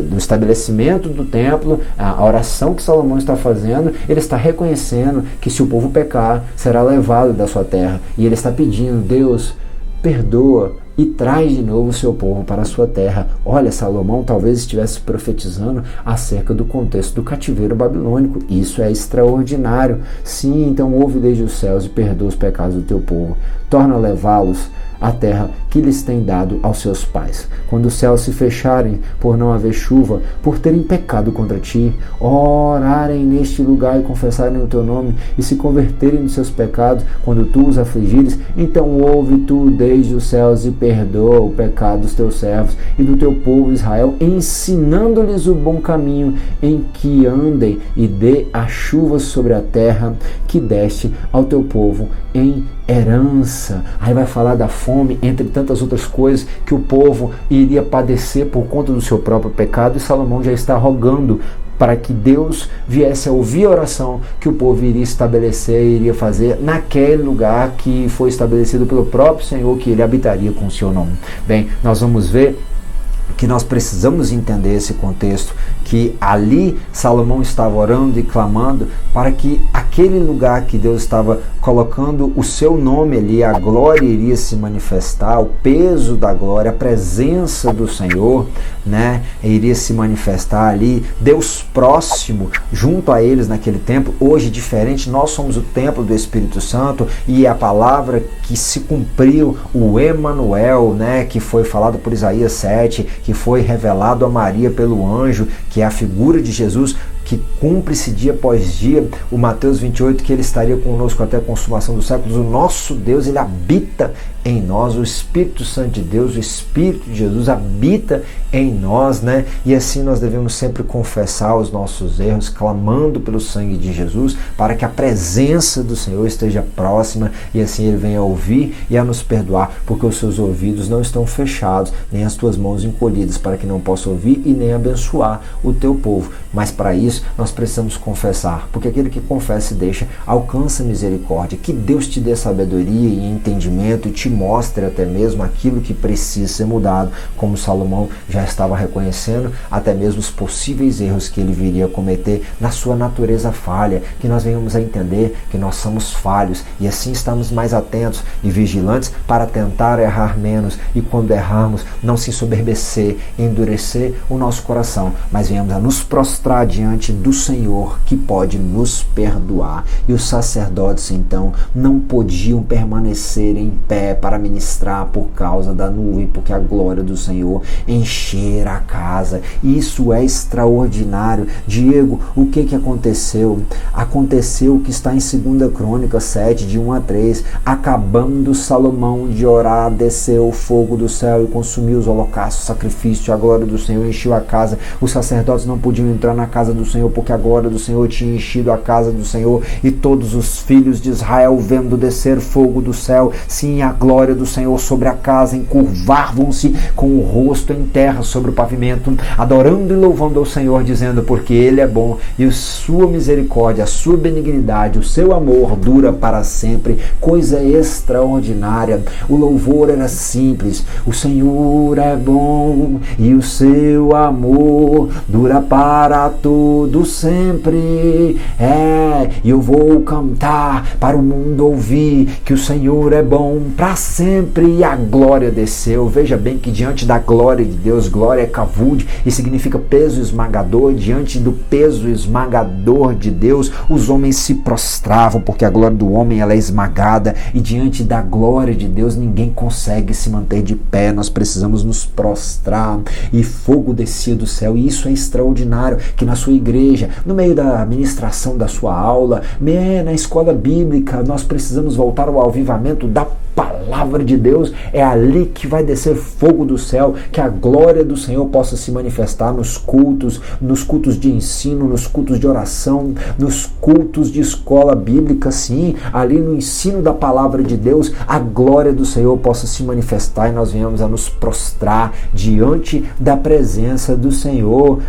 do estabelecimento do templo, a oração que Salomão está fazendo, ele está reconhecendo que se o povo pecar, será levado da sua terra. E ele está pedindo: Deus, perdoa e traz de novo o seu povo para a sua terra. Olha, Salomão talvez estivesse profetizando acerca do contexto do cativeiro babilônico. Isso é extraordinário. Sim, então ouve desde os céus e perdoa os pecados do teu povo. Torna a levá-los à terra que lhes tem dado aos seus pais. Quando os céus se fecharem por não haver chuva, por terem pecado contra ti, orarem neste lugar e confessarem o teu nome, e se converterem dos seus pecados, quando tu os afligires, então ouve tu desde os céus e perdoa o pecado dos teus servos e do teu povo Israel, ensinando-lhes o bom caminho em que andem, e dê a chuva sobre a terra que deste ao teu povo em herança. Aí vai falar da fome, entre tantas outras coisas que o povo iria padecer por conta do seu próprio pecado, e Salomão já está rogando para que Deus viesse a ouvir a oração que o povo iria estabelecer e iria fazer naquele lugar que foi estabelecido pelo próprio Senhor, que ele habitaria com o seu nome. Bem, nós vamos ver que nós precisamos entender esse contexto, que ali Salomão estava orando e clamando para que aquele lugar que Deus estava colocando o seu nome ali, a glória iria se manifestar, o peso da glória, a presença do Senhor, né, iria se manifestar ali, Deus próximo junto a eles naquele templo. Hoje diferente, nós somos o templo do Espírito Santo, e a palavra que se cumpriu, o Emanuel, né, que foi falado por Isaías 7, que foi revelado a Maria pelo anjo, que é a figura de Jesus, que cumpre-se dia após dia, o Mateus 28, que ele estaria conosco até a consumação dos séculos. O nosso Deus, ele habita em nós, o Espírito Santo de Deus, o Espírito de Jesus habita em nós, né? E assim nós devemos sempre confessar os nossos erros, clamando pelo sangue de Jesus, para que a presença do Senhor esteja próxima, e assim ele venha a ouvir e a nos perdoar, porque os seus ouvidos não estão fechados, nem as tuas mãos encolhidas, para que não possa ouvir e nem abençoar o teu povo. Mas para isso nós precisamos confessar, porque aquele que confessa e deixa alcança misericórdia. Que Deus te dê sabedoria e entendimento, e te mostre até mesmo aquilo que precisa ser mudado, como Salomão já estava reconhecendo, até mesmo os possíveis erros que ele viria a cometer na sua natureza falha, que nós venhamos a entender que nós somos falhos, e assim estamos mais atentos e vigilantes para tentar errar menos, e quando errarmos, não se ensoberbecer, endurecer o nosso coração, mas venhamos a nos prostrar diante do Senhor, que pode nos perdoar. E os sacerdotes então não podiam permanecer em pé para ministrar por causa da nuvem, porque a glória do Senhor encher a casa. Isso é extraordinário. Diego, o que aconteceu? Aconteceu o que está em 2 Crônicas 7, de 1 a 3. Acabando Salomão de orar, desceu o fogo do céu e consumiu os holocaustos, o sacrifício, a glória do Senhor encheu a casa. Os sacerdotes não podiam entrar na casa do Senhor, porque a glória do Senhor tinha enchido a casa do Senhor, e todos os filhos de Israel, vendo descer fogo do céu, sim, a glória do Senhor sobre a casa, encurvavam-se com o rosto em terra sobre o pavimento, adorando e louvando ao Senhor, dizendo: porque Ele é bom, e a sua misericórdia, a sua benignidade, o seu amor dura para sempre. Coisa extraordinária. O louvor era simples: o Senhor é bom, e o seu amor dura para todo sempre. E eu vou cantar para o mundo ouvir que o Senhor é bom para sempre. E a glória desceu. Veja bem que diante da glória de Deus, glória é kavud e significa peso esmagador. Diante do peso esmagador de Deus, os homens se prostravam, porque a glória do homem ela é esmagada, e diante da glória de Deus ninguém consegue se manter de pé. Nós precisamos nos prostrar, e fogo descia do céu. E isso é extraordinário, que na sua igreja, no meio da ministração da sua aula, na escola bíblica, nós precisamos voltar ao avivamento da palavra de Deus. É ali que vai descer fogo do céu, que a glória do Senhor possa se manifestar nos cultos de ensino, nos cultos de oração, nos cultos de escola bíblica, sim, ali no ensino da palavra de Deus, a glória do Senhor possa se manifestar, e nós venhamos a nos prostrar diante da presença do Senhor.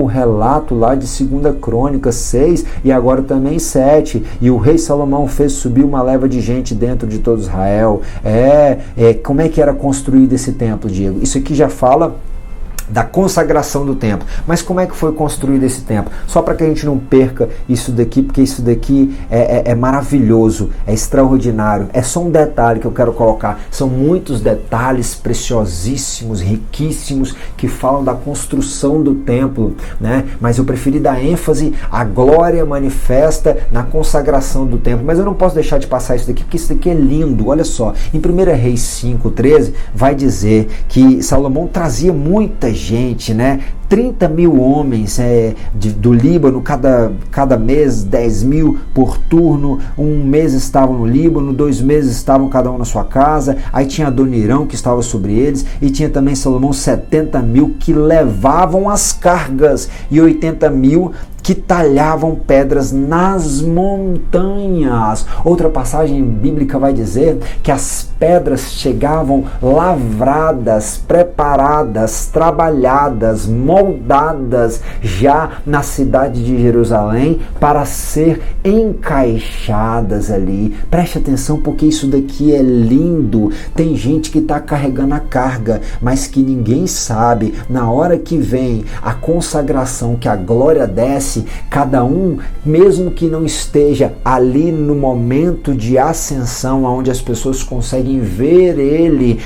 O relato lá de 2 Crônicas 6 e agora também 7, e o rei Salomão fez subir uma leva de gente dentro de todo Israel. Como é que era construído esse templo, Diego? Isso aqui já fala da consagração do templo. Mas como é que foi construído esse templo? Só para que a gente não perca isso daqui, porque isso daqui é maravilhoso, é extraordinário. É só um detalhe que eu quero colocar. São muitos detalhes preciosíssimos, riquíssimos, que falam da construção do templo, né? Mas eu preferi dar ênfase à glória manifesta na consagração do templo. Mas eu não posso deixar de passar isso daqui, porque isso daqui é lindo. Olha só, em 1 Reis 5:13 vai dizer que Salomão trazia muita gente, né? 30 mil homens do Líbano, cada mês 10 mil por turno. Um mês estavam no Líbano, 2 meses estavam cada um na sua casa. Aí tinha Adonirão que estava sobre eles, e tinha também Salomão 70 mil que levavam as cargas, e 80 mil que talhavam pedras nas montanhas. Outra passagem bíblica vai dizer que as pedras chegavam lavradas, preparadas, trabalhadas, moldadas já na cidade de Jerusalém para ser encaixadas ali. Preste atenção, porque isso daqui é lindo. Tem gente que está carregando a carga, mas que ninguém sabe. Na hora que vem a consagração, que a glória desce, cada um, mesmo que não esteja ali no momento de ascensão, onde as pessoas conseguem ver ele,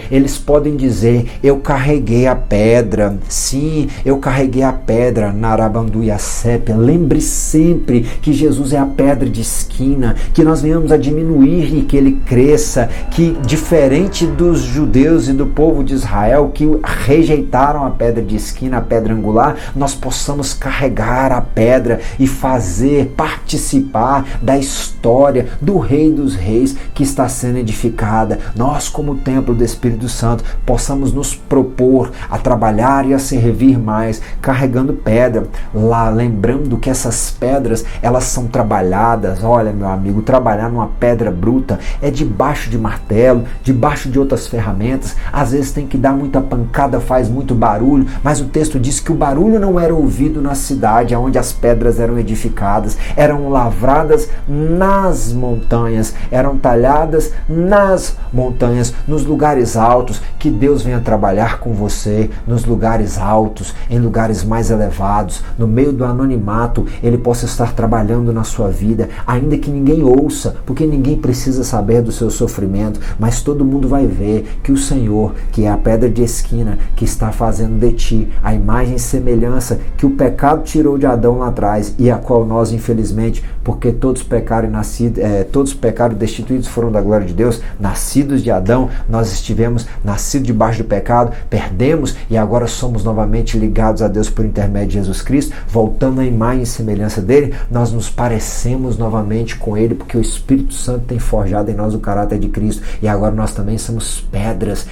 eles podem dizer: eu carreguei a pedra. Sim, eu carreguei a pedra. Narabanduia sépia. Lembre sempre que Jesus é a pedra de esquina, que nós venhamos a diminuir e que ele cresça, que diferente dos judeus e do povo de Israel que rejeitaram a pedra de esquina, a pedra angular, nós possamos carregar a pedra e fazer participar da história do Rei dos Reis que está sendo edificada. Nós, como templo do Espírito Santo, possamos nos propor a trabalhar e a servir mais, carregando pedra. Lá, lembrando que essas pedras, elas são trabalhadas. Olha, meu amigo, trabalhar numa pedra bruta é debaixo de martelo, debaixo de outras ferramentas. Às vezes tem que dar muita pancada, faz muito barulho, mas o texto diz que o barulho não era ouvido na cidade onde as pedras eram edificadas. Eram lavradas nas montanhas, eram talhadas nas montanhas, nos lugares altos. Que Deus venha trabalhar com você nos lugares altos, em lugares mais elevados, no meio do anonimato. Ele possa estar trabalhando na sua vida, ainda que ninguém ouça, porque ninguém precisa saber do seu sofrimento, mas todo mundo vai ver que o Senhor, que é a pedra de esquina, que está fazendo de ti a imagem e semelhança que o pecado tirou de Adão lá atrás, e a qual nós, infelizmente, porque todos pecaram e destituídos foram da glória de Deus, nascidos de Adão, nós estivemos nascidos debaixo do pecado, perdemos e agora somos novamente ligados a Deus por intermédio de Jesus Cristo, voltando à imagem e semelhança dele, nós nos parecemos novamente com ele, porque o Espírito Santo tem forjado em nós o caráter de Cristo, e agora nós também somos pedras,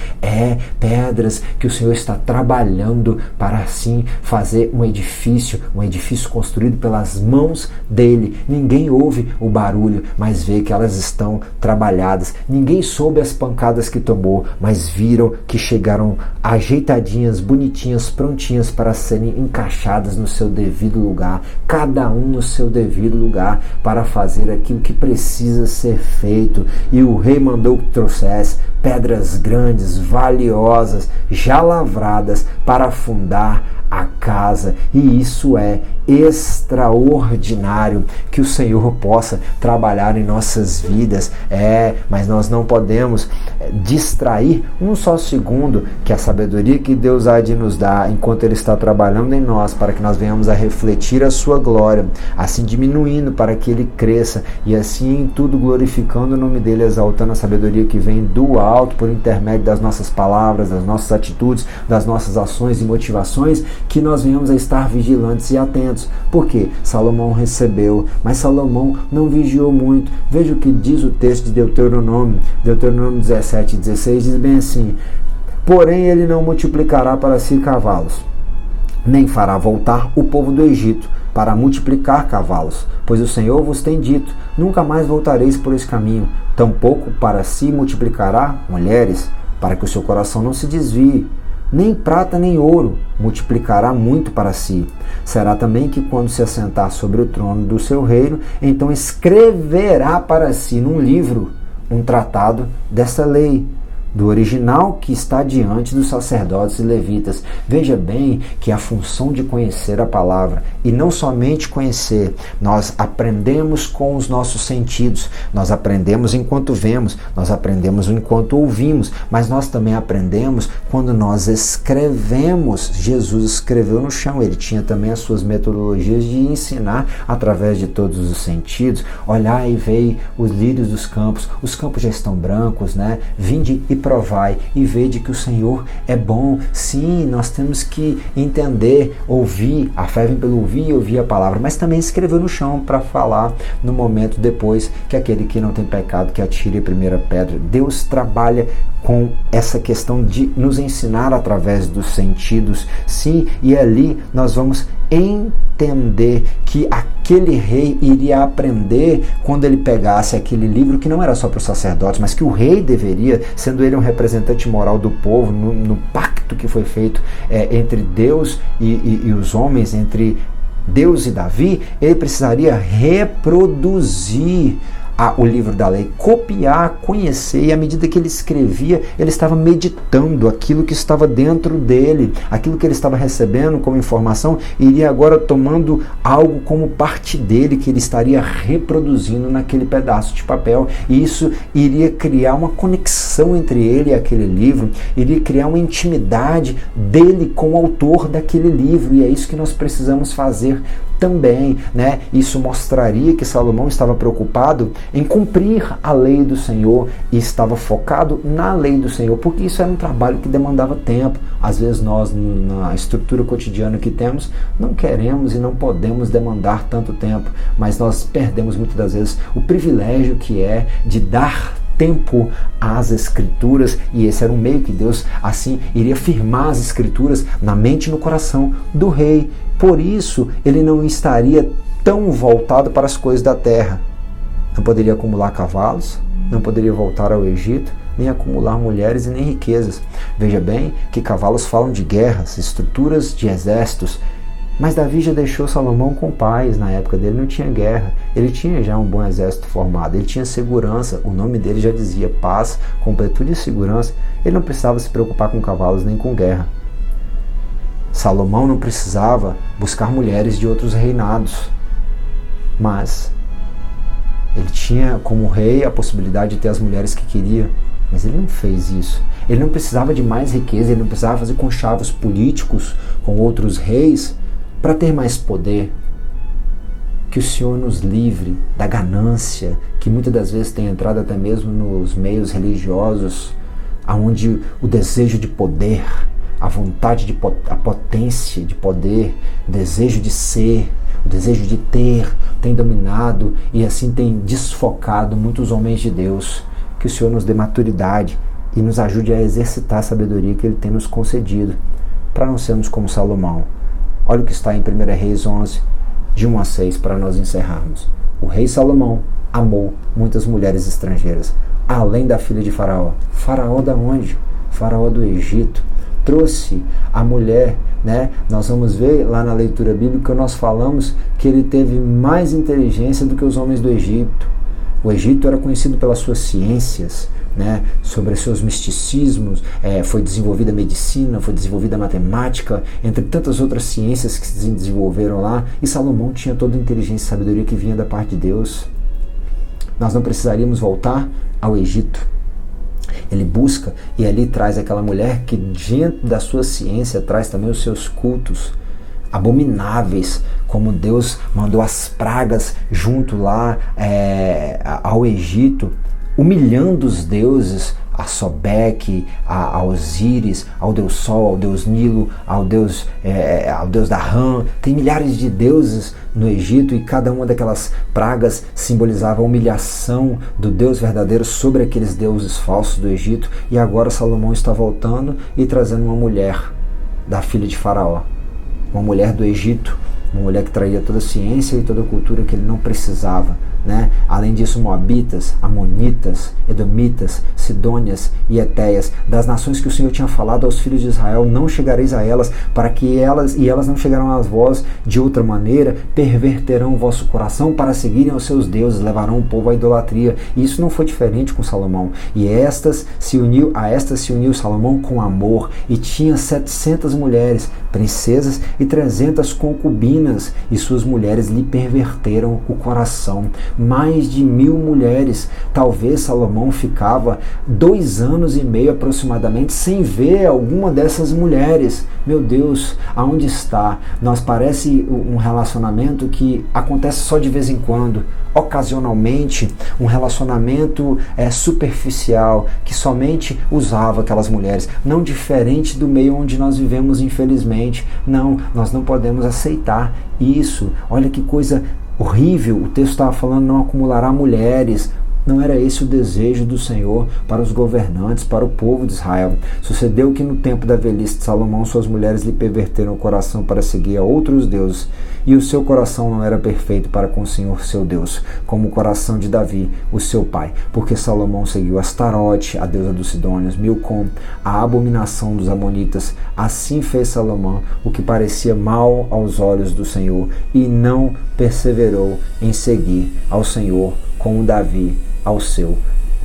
pedras que o Senhor está trabalhando para assim fazer um edifício construído pelas mãos dele. Ninguém ouve o barulho, mas vê que elas estão trabalhadas. Ninguém soube as pancadas que tomou, mas viram que chegaram ajeitadinhas, bonitinhas, prontinhas para serem encaixadas no seu devido lugar, cada um no seu devido lugar, para fazer aquilo que precisa ser feito. E o rei mandou que trouxesse pedras grandes, valiosas, já lavradas, para fundar a casa, e isso é extraordinário. Que o Senhor possa trabalhar em nossas vidas, mas nós não podemos distrair um só segundo que a sabedoria que Deus há de nos dar enquanto Ele está trabalhando em nós, para que nós venhamos a refletir a sua glória, assim diminuindo para que Ele cresça, e assim em tudo glorificando o nome dEle, exaltando a sabedoria que vem do alto por intermédio das nossas palavras, das nossas atitudes, das nossas ações e motivações, que nós venhamos a estar vigilantes e atentos. Porque Salomão recebeu, mas Salomão não vigiou muito. Veja o que diz o texto de Deuteronômio 17:16, diz bem assim: porém ele não multiplicará para si cavalos, nem fará voltar o povo do Egito para multiplicar cavalos, pois o Senhor vos tem dito: nunca mais voltareis por esse caminho, tampouco para si multiplicará mulheres, para que o seu coração não se desvie. Nem prata nem ouro multiplicará muito para si. Será também que, quando se assentar sobre o trono do seu reino, então escreverá para si num livro um tratado dessa lei, do original que está diante dos sacerdotes e levitas. Veja bem que a função de conhecer a palavra, e não somente conhecer, nós aprendemos com os nossos sentidos, nós aprendemos enquanto vemos, nós aprendemos enquanto ouvimos, mas nós também aprendemos quando nós escrevemos. Jesus escreveu no chão, ele tinha também as suas metodologias de ensinar através de todos os sentidos. Olhai e vei os lírios dos campos, os campos já estão brancos, né? Vinde e provai e vede que o Senhor é bom. Sim, nós temos que entender, ouvir, a fé vem pelo ouvir e ouvir a palavra, mas também escreveu no chão para falar no momento depois que aquele que não tem pecado que atire a primeira pedra. Deus trabalha com essa questão de nos ensinar através dos sentidos, sim, e ali nós vamos entender que aquele rei iria aprender quando ele pegasse aquele livro que não era só para os sacerdotes, mas que o rei deveria, sendo ele um representante moral do povo, no pacto que foi feito entre Deus e os homens, entre Deus e Davi, ele precisaria reproduzir o livro da lei, copiar, conhecer, e à medida que ele escrevia, ele estava meditando aquilo que estava dentro dele, aquilo que ele estava recebendo como informação, iria agora tomando algo como parte dele, que ele estaria reproduzindo naquele pedaço de papel, e isso iria criar uma conexão entre ele e aquele livro, iria criar uma intimidade dele com o autor daquele livro, e é isso que nós precisamos fazer também, né? Isso mostraria que Salomão estava preocupado em cumprir a lei do Senhor e estava focado na lei do Senhor, porque isso era um trabalho que demandava tempo. Às vezes nós, na estrutura cotidiana que temos, não queremos e não podemos demandar tanto tempo, mas nós perdemos muitas das vezes o privilégio que é de dar tempo às Escrituras, e esse era um meio que Deus assim iria firmar as Escrituras na mente e no coração do rei. Por isso, ele não estaria tão voltado para as coisas da terra. Não poderia acumular cavalos, não poderia voltar ao Egito, nem acumular mulheres e nem riquezas. Veja bem que cavalos falam de guerras, estruturas de exércitos, mas Davi já deixou Salomão com paz. Na época dele não tinha guerra, ele tinha já um bom exército formado, ele tinha segurança, o nome dele já dizia paz, completude e segurança. Ele não precisava se preocupar com cavalos nem com guerra. Salomão não precisava buscar mulheres de outros reinados, mas ele tinha como rei a possibilidade de ter as mulheres que queria, mas ele não fez isso. Ele não precisava de mais riqueza, ele não precisava fazer conchavos políticos com outros reis para ter mais poder. Que o Senhor nos livre da ganância, que muitas das vezes tem entrado até mesmo nos meios religiosos, onde o desejo de poder, a vontade a potência de poder, o desejo de ser, o desejo de ter, tem dominado e assim tem desfocado muitos homens de Deus. Que o Senhor nos dê maturidade e nos ajude a exercitar a sabedoria que Ele tem nos concedido, para não sermos como Salomão. Olha o que está em 1 Reis 11, de 1 a 6, para nós encerrarmos. O rei Salomão amou muitas mulheres estrangeiras, além da filha de Faraó. Faraó da onde? Faraó do Egito. Trouxe a mulher, né? Nós vamos ver lá na leitura bíblica, nós falamos que ele teve mais inteligência do que os homens do Egito. O Egito era conhecido pelas suas ciências, né? Sobre seus misticismos, foi desenvolvida a medicina, foi desenvolvida a matemática, entre tantas outras ciências que se desenvolveram lá, e Salomão tinha toda a inteligência e sabedoria que vinha da parte de Deus. Nós não precisaríamos voltar ao Egito. Ele busca e ali traz aquela mulher que, diante da sua ciência, traz também os seus cultos abomináveis, como Deus mandou as pragas junto lá ao Egito, humilhando os deuses, a Sobeque, a Osíris, ao Deus Sol, ao Deus Nilo, ao Deus da Rã. Tem milhares de deuses no Egito e cada uma daquelas pragas simbolizava a humilhação do Deus verdadeiro sobre aqueles deuses falsos do Egito. E agora Salomão está voltando e trazendo uma mulher da filha de Faraó, uma mulher do Egito, uma mulher que traía toda a ciência e toda a cultura que ele não precisava, né? Além disso, moabitas, amonitas, edomitas, sidônias e etéias, das nações que o Senhor tinha falado aos filhos de Israel, não chegareis a elas, para que elas não chegarão a vós de outra maneira, perverterão o vosso coração para seguirem os seus deuses, levarão o povo à idolatria. E isso não foi diferente com Salomão. E a estas se uniu Salomão com amor, e tinha 700 mulheres, princesas, e 300 concubinas, e suas mulheres lhe perverteram o coração. Mais de 1000 mulheres. Talvez Salomão ficava 2 anos e meio aproximadamente sem ver alguma dessas mulheres. Meu Deus, aonde está? Nós parece um relacionamento que acontece só de vez em quando, ocasionalmente, um relacionamento superficial, que somente usava aquelas mulheres, não diferente do meio onde nós vivemos, infelizmente. Não, nós não podemos aceitar isso. Olha que coisa horrível. O texto estava falando: não acumulará mulheres. Não era esse o desejo do Senhor para os governantes, para o povo de Israel. Sucedeu que no tempo da velhice de Salomão, suas mulheres lhe perverteram o coração para seguir a outros deuses, e o seu coração não era perfeito para com o Senhor seu Deus, como o coração de Davi, o seu pai, porque Salomão seguiu Astarote, a deusa dos Sidônios, Milcom, a abominação dos amonitas. Assim fez Salomão o que parecia mal aos olhos do Senhor, e não perseverou em seguir ao Senhor como Davi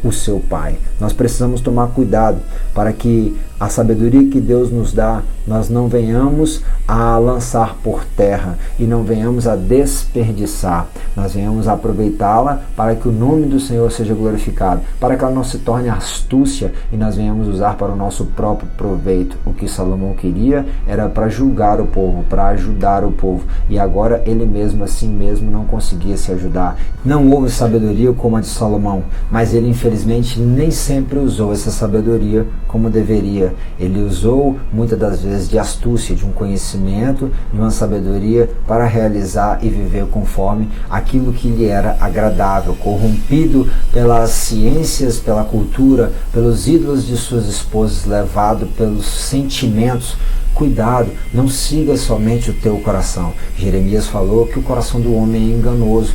o seu pai. Nós precisamos tomar cuidado para que a sabedoria que Deus nos dá, nós não venhamos a lançar por terra e não venhamos a desperdiçar. Nós venhamos a aproveitá-la para que o nome do Senhor seja glorificado, para que ela não se torne astúcia e nós venhamos usar para o nosso próprio proveito. O que Salomão queria era para julgar o povo, para ajudar o povo, e agora ele mesmo, assim mesmo, não conseguia se ajudar. Não houve sabedoria como a de Salomão, mas ele infelizmente nem sempre usou essa sabedoria como deveria. Ele usou muitas das vezes de astúcia, de um conhecimento, de uma sabedoria para realizar e viver conforme aquilo que lhe era agradável, corrompido pelas ciências, pela cultura, pelos ídolos de suas esposas, levado pelos sentimentos. Cuidado, não siga somente o teu coração. Jeremias falou que o coração do homem é enganoso.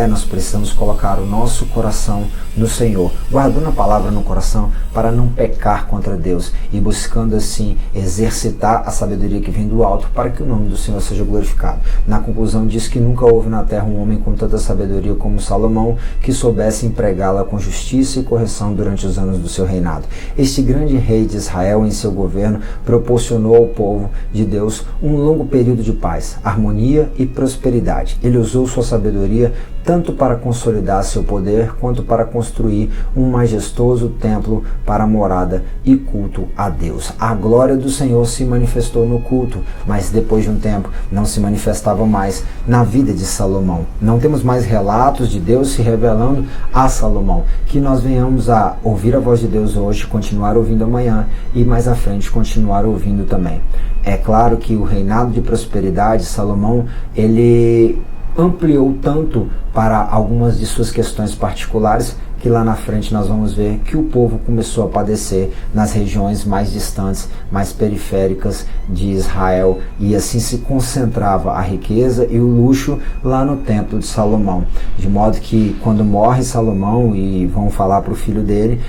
Nós precisamos colocar o nosso coração no Senhor, guardando a palavra no coração para não pecar contra Deus e buscando assim exercitar a sabedoria que vem do alto para que o nome do Senhor seja glorificado. Na conclusão diz que nunca houve na terra um homem com tanta sabedoria como Salomão, que soubesse empregá-la com justiça e correção durante os anos do seu reinado. Este grande rei de Israel, em seu governo, proporcionou ao povo de Deus um longo período de paz, harmonia e prosperidade. Ele usou sua sabedoria tanto para consolidar seu poder, quanto para construir um majestoso templo para morada e culto a Deus. A glória do Senhor se manifestou no culto, mas depois de um tempo não se manifestava mais na vida de Salomão. Não temos mais relatos de Deus se revelando a Salomão. Que nós venhamos a ouvir a voz de Deus hoje, continuar ouvindo amanhã e mais à frente continuar ouvindo também. É claro que o reinado de prosperidade, Salomão, ele ampliou tanto para algumas de suas questões particulares, que lá na frente nós vamos ver que o povo começou a padecer nas regiões mais distantes, mais periféricas de Israel, e assim se concentrava a riqueza e o luxo lá no templo de Salomão, de modo que quando morre Salomão e vão falar para o filho dele,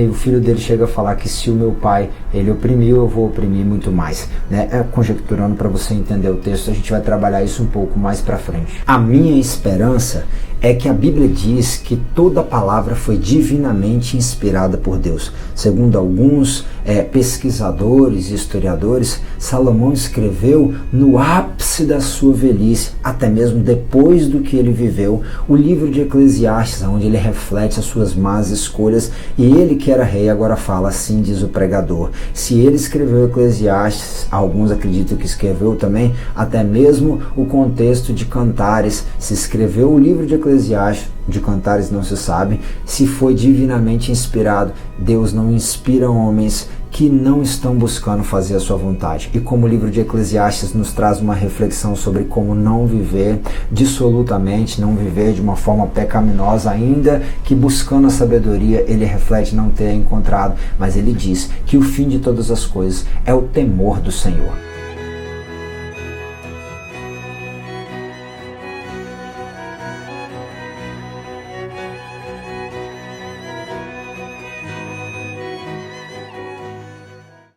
o filho dele chega a falar que se o meu pai ele oprimiu, eu vou oprimir muito mais, né? Conjecturando para você entender o texto, a gente vai trabalhar isso um pouco mais para frente. A minha esperança é que a Bíblia diz que toda palavra foi divinamente inspirada por Deus. Segundo alguns pesquisadores e historiadores, Salomão escreveu no ápice da sua velhice, até mesmo depois do que ele viveu, o livro de Eclesiastes, onde ele reflete as suas más escolhas, e ele que era rei agora fala, assim diz o pregador. Se ele escreveu Eclesiastes, alguns acreditam que escreveu também até mesmo o contexto de Cantares. Se escreveu o livro de Eclesiastes, de Cantares não se sabe, se foi divinamente inspirado. Deus não inspira homens que não estão buscando fazer a sua vontade. E como o livro de Eclesiastes nos traz uma reflexão sobre como não viver dissolutamente, não viver de uma forma pecaminosa, ainda que buscando a sabedoria, ele reflete não ter encontrado, mas ele diz que o fim de todas as coisas é o temor do Senhor.